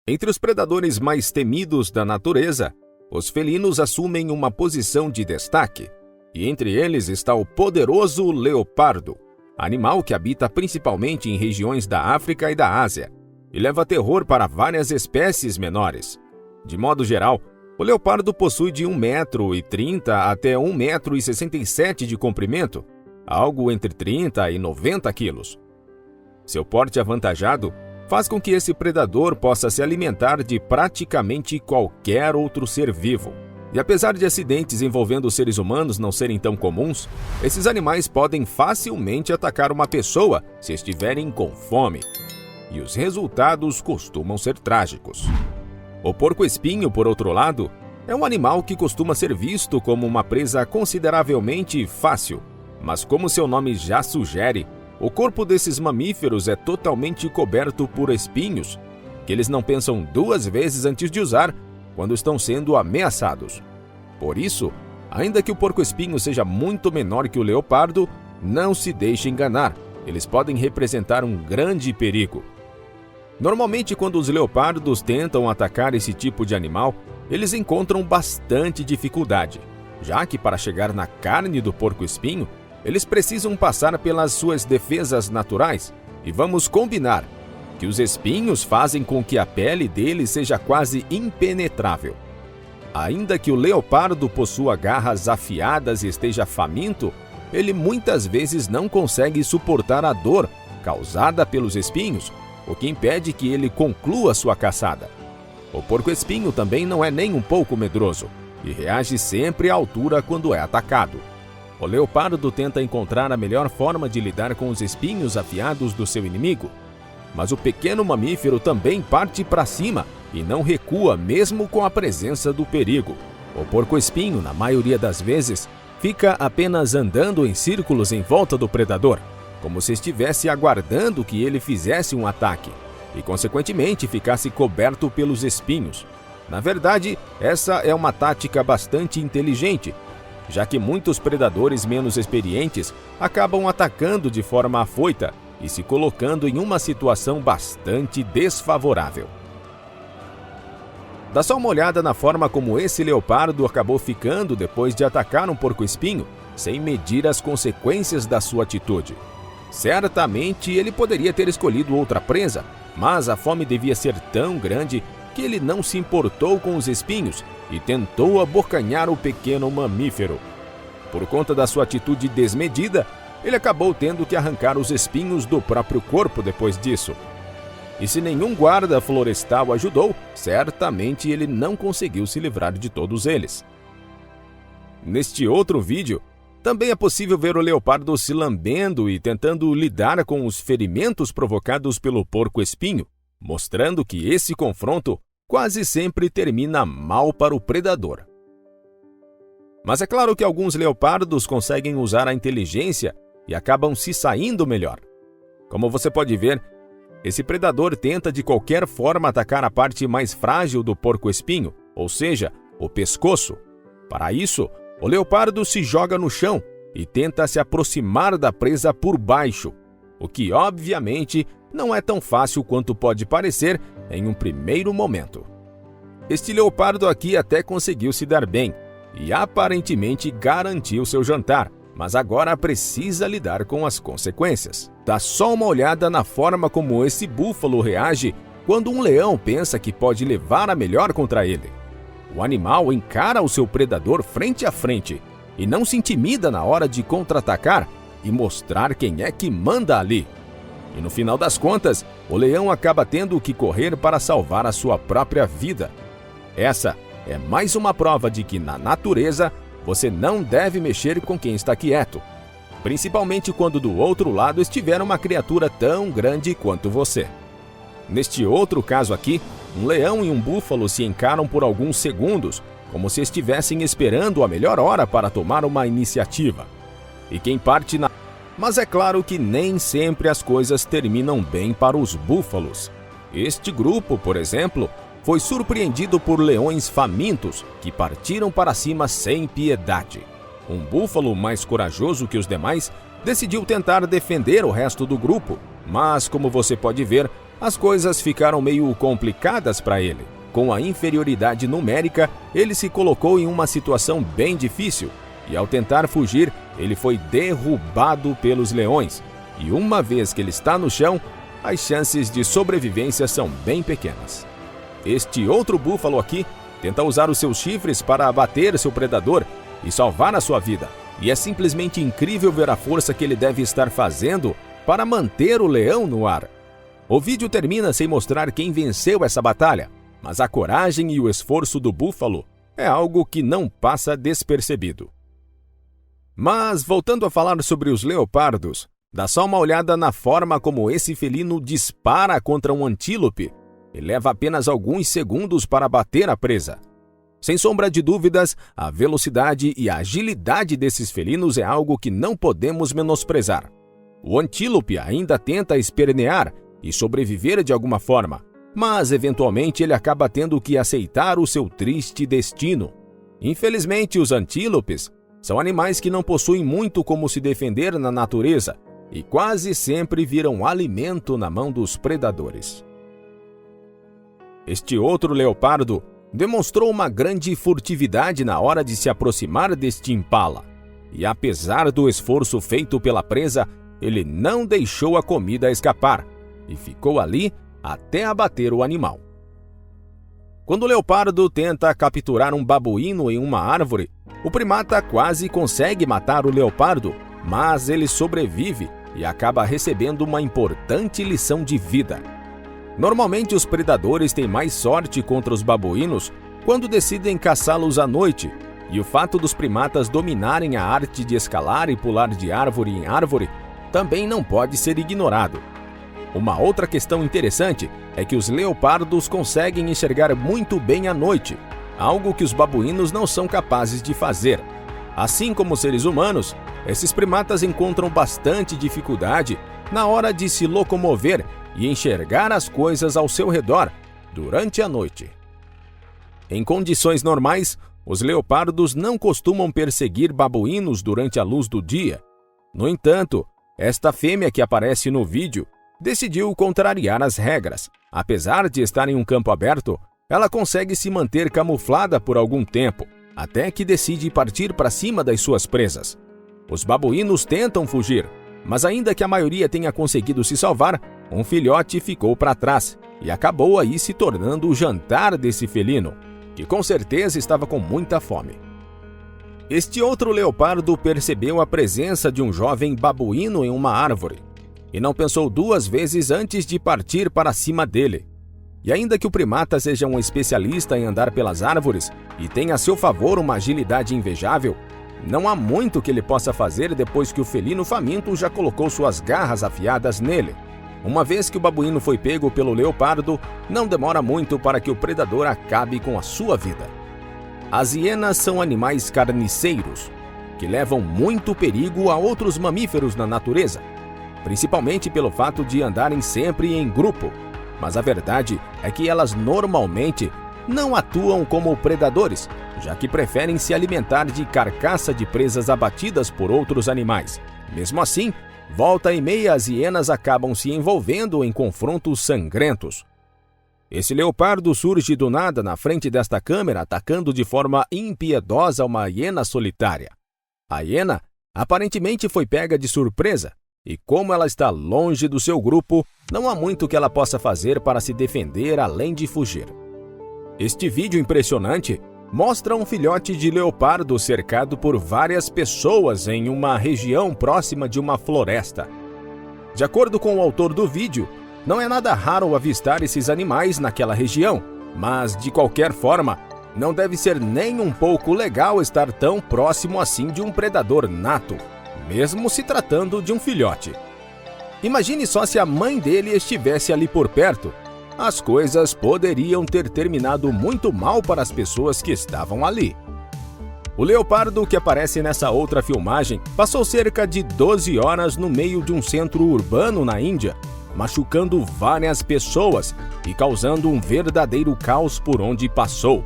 Entre os predadores mais temidos da natureza, os felinos assumem uma posição de destaque, e entre eles está o poderoso leopardo, animal que habita principalmente em regiões da África e da Ásia, e leva terror para várias espécies menores. De modo geral, o leopardo possui de 1,30 m até 1,67 m de comprimento, algo entre 30 e 90 quilos. Seu porte avantajado faz com que esse predador possa se alimentar de praticamente qualquer outro ser vivo. E apesar de acidentes envolvendo os seres humanos não serem tão comuns, esses animais podem facilmente atacar uma pessoa se estiverem com fome. E os resultados costumam ser trágicos. O porco-espinho, por outro lado, é um animal que costuma ser visto como uma presa consideravelmente fácil. Mas como seu nome já sugere, o corpo desses mamíferos é totalmente coberto por espinhos, que eles não pensam duas vezes antes de usar quando estão sendo ameaçados. Por isso, ainda que o porco-espinho seja muito menor que o leopardo, não se deixe enganar, eles podem representar um grande perigo. Normalmente, quando os leopardos tentam atacar esse tipo de animal, eles encontram bastante dificuldade, já que para chegar na carne do porco-espinho, eles precisam passar pelas suas defesas naturais, e vamos combinar que os espinhos fazem com que a pele dele seja quase impenetrável. Ainda que o leopardo possua garras afiadas e esteja faminto, ele muitas vezes não consegue suportar a dor causada pelos espinhos, o que impede que ele conclua sua caçada. O porco-espinho também não é nem um pouco medroso e reage sempre à altura quando é atacado. O leopardo tenta encontrar a melhor forma de lidar com os espinhos afiados do seu inimigo, mas o pequeno mamífero também parte para cima e não recua mesmo com a presença do perigo. O porco-espinho, na maioria das vezes, fica apenas andando em círculos em volta do predador, como se estivesse aguardando que ele fizesse um ataque e, consequentemente, ficasse coberto pelos espinhos. Na verdade, essa é uma tática bastante inteligente, já que muitos predadores menos experientes acabam atacando de forma afoita e se colocando em uma situação bastante desfavorável. Dá só uma olhada na forma como esse leopardo acabou ficando depois de atacar um porco-espinho, sem medir as consequências da sua atitude. Certamente ele poderia ter escolhido outra presa, mas a fome devia ser tão grande que ele não se importou com os espinhos e tentou abocanhar o pequeno mamífero. Por conta da sua atitude desmedida, ele acabou tendo que arrancar os espinhos do próprio corpo depois disso. E se nenhum guarda florestal ajudou, certamente ele não conseguiu se livrar de todos eles. Neste outro vídeo, também é possível ver o leopardo se lambendo e tentando lidar com os ferimentos provocados pelo porco-espinho, mostrando que esse confronto quase sempre termina mal para o predador. Mas é claro que alguns leopardos conseguem usar a inteligência e acabam se saindo melhor. Como você pode ver, esse predador tenta de qualquer forma atacar a parte mais frágil do porco-espinho, ou seja, o pescoço. Para isso, o leopardo se joga no chão e tenta se aproximar da presa por baixo, o que obviamente não é tão fácil quanto pode parecer em um primeiro momento. Este leopardo aqui até conseguiu se dar bem e aparentemente garantiu seu jantar, mas agora precisa lidar com as consequências. Dá só uma olhada na forma como esse búfalo reage quando um leão pensa que pode levar a melhor contra ele. O animal encara o seu predador frente a frente e não se intimida na hora de contra-atacar e mostrar quem é que manda ali. E no final das contas, o leão acaba tendo que correr para salvar a sua própria vida. Essa é mais uma prova de que na natureza você não deve mexer com quem está quieto, principalmente quando do outro lado estiver uma criatura tão grande quanto você. Neste outro caso aqui, um leão e um búfalo se encaram por alguns segundos, como se estivessem esperando a melhor hora para tomar uma iniciativa. E quem parte na... Mas é claro que nem sempre as coisas terminam bem para os búfalos. Este grupo, por exemplo, foi surpreendido por leões famintos que partiram para cima sem piedade. Um búfalo mais corajoso que os demais decidiu tentar defender o resto do grupo, mas, como você pode ver, as coisas ficaram meio complicadas para ele. Com a inferioridade numérica, ele se colocou em uma situação bem difícil e, ao tentar fugir, ele foi derrubado pelos leões. E uma vez que ele está no chão, as chances de sobrevivência são bem pequenas. Este outro búfalo aqui tenta usar os seus chifres para abater seu predador e salvar a sua vida. E é simplesmente incrível ver a força que ele deve estar fazendo para manter o leão no ar. O vídeo termina sem mostrar quem venceu essa batalha, mas a coragem e o esforço do búfalo é algo que não passa despercebido. Mas, voltando a falar sobre os leopardos, dá só uma olhada na forma como esse felino dispara contra um antílope e leva apenas alguns segundos para bater a presa. Sem sombra de dúvidas, a velocidade e a agilidade desses felinos é algo que não podemos menosprezar. O antílope ainda tenta espernear e sobreviver de alguma forma, mas eventualmente ele acaba tendo que aceitar o seu triste destino. Infelizmente, os antílopes são animais que não possuem muito como se defender na natureza e quase sempre viram alimento na mão dos predadores. Este outro leopardo demonstrou uma grande furtividade na hora de se aproximar deste impala, e apesar do esforço feito pela presa, ele não deixou a comida escapar e ficou ali até abater o animal. Quando o leopardo tenta capturar um babuíno em uma árvore, o primata quase consegue matar o leopardo, mas ele sobrevive e acaba recebendo uma importante lição de vida. Normalmente, os predadores têm mais sorte contra os babuínos quando decidem caçá-los à noite, e o fato dos primatas dominarem a arte de escalar e pular de árvore em árvore também não pode ser ignorado. Uma outra questão interessante é que os leopardos conseguem enxergar muito bem à noite, algo que os babuínos não são capazes de fazer. Assim como os seres humanos, esses primatas encontram bastante dificuldade na hora de se locomover e enxergar as coisas ao seu redor durante a noite. Em condições normais, os leopardos não costumam perseguir babuínos durante a luz do dia. No entanto, esta fêmea que aparece no vídeo decidiu contrariar as regras. Apesar de estar em um campo aberto, ela consegue se manter camuflada por algum tempo, até que decide partir para cima das suas presas. Os babuínos tentam fugir, mas ainda que a maioria tenha conseguido se salvar, um filhote ficou para trás e acabou aí se tornando o jantar desse felino, que com certeza estava com muita fome. Este outro leopardo percebeu a presença de um jovem babuíno em uma árvore e não pensou duas vezes antes de partir para cima dele. E ainda que o primata seja um especialista em andar pelas árvores e tenha a seu favor uma agilidade invejável, não há muito que ele possa fazer depois que o felino faminto já colocou suas garras afiadas nele. Uma vez que o babuíno foi pego pelo leopardo, não demora muito para que o predador acabe com a sua vida. As hienas são animais carniceiros, que levam muito perigo a outros mamíferos na natureza, principalmente pelo fato de andarem sempre em grupo. Mas a verdade é que elas normalmente não atuam como predadores, já que preferem se alimentar de carcaça de presas abatidas por outros animais. Mesmo assim, volta e meia as hienas acabam se envolvendo em confrontos sangrentos. Esse leopardo surge do nada na frente desta câmera, atacando de forma impiedosa uma hiena solitária. A hiena aparentemente foi pega de surpresa, e como ela está longe do seu grupo, não há muito que ela possa fazer para se defender além de fugir. Este vídeo impressionante mostra um filhote de leopardo cercado por várias pessoas em uma região próxima de uma floresta. De acordo com o autor do vídeo, não é nada raro avistar esses animais naquela região, mas, de qualquer forma, não deve ser nem um pouco legal estar tão próximo assim de um predador nato, mesmo se tratando de um filhote. Imagine só se a mãe dele estivesse ali por perto. As coisas poderiam ter terminado muito mal para as pessoas que estavam ali. O leopardo que aparece nessa outra filmagem passou cerca de 12 horas no meio de um centro urbano na Índia, machucando várias pessoas e causando um verdadeiro caos por onde passou.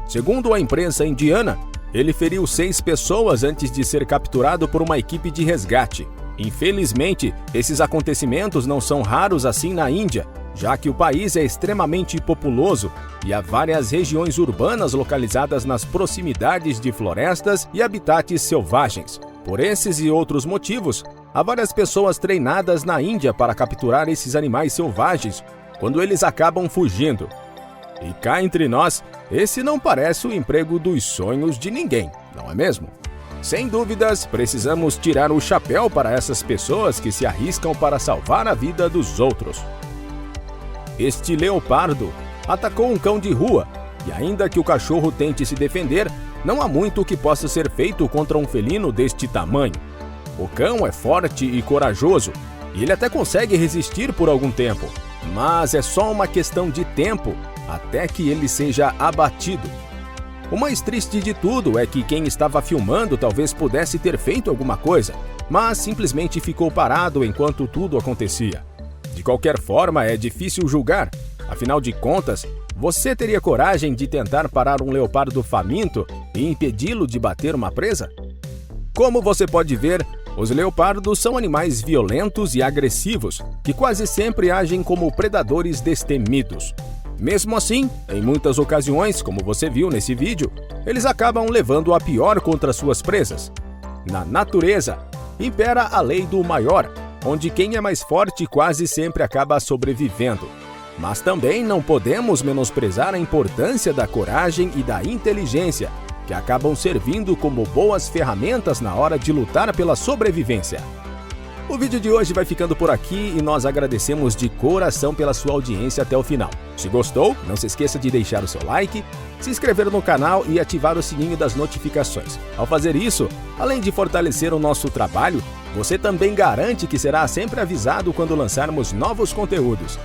Segundo a imprensa indiana, ele feriu 6 pessoas antes de ser capturado por uma equipe de resgate. Infelizmente, esses acontecimentos não são raros assim na Índia, já que o país é extremamente populoso e há várias regiões urbanas localizadas nas proximidades de florestas e habitats selvagens. Por esses e outros motivos, há várias pessoas treinadas na Índia para capturar esses animais selvagens quando eles acabam fugindo. E cá entre nós, esse não parece o emprego dos sonhos de ninguém, não é mesmo? Sem dúvidas, precisamos tirar o chapéu para essas pessoas que se arriscam para salvar a vida dos outros. Este leopardo atacou um cão de rua, e ainda que o cachorro tente se defender, não há muito que possa ser feito contra um felino deste tamanho. O cão é forte e corajoso, e ele até consegue resistir por algum tempo, mas é só uma questão de tempo até que ele seja abatido. O mais triste de tudo é que quem estava filmando talvez pudesse ter feito alguma coisa, mas simplesmente ficou parado enquanto tudo acontecia. De qualquer forma, é difícil julgar. Afinal de contas, você teria coragem de tentar parar um leopardo faminto e impedi-lo de bater uma presa? Como você pode ver, os leopardos são animais violentos e agressivos, que quase sempre agem como predadores destemidos. Mesmo assim, em muitas ocasiões, como você viu nesse vídeo, eles acabam levando a pior contra suas presas. Na natureza, impera a lei do maior, onde quem é mais forte quase sempre acaba sobrevivendo. Mas também não podemos menosprezar a importância da coragem e da inteligência, que acabam servindo como boas ferramentas na hora de lutar pela sobrevivência. O vídeo de hoje vai ficando por aqui e nós agradecemos de coração pela sua audiência até o final. Se gostou, não se esqueça de deixar o seu like, se inscrever no canal e ativar o sininho das notificações. Ao fazer isso, além de fortalecer o nosso trabalho, você também garante que será sempre avisado quando lançarmos novos conteúdos.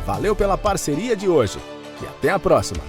Valeu pela parceria de hoje e até a próxima!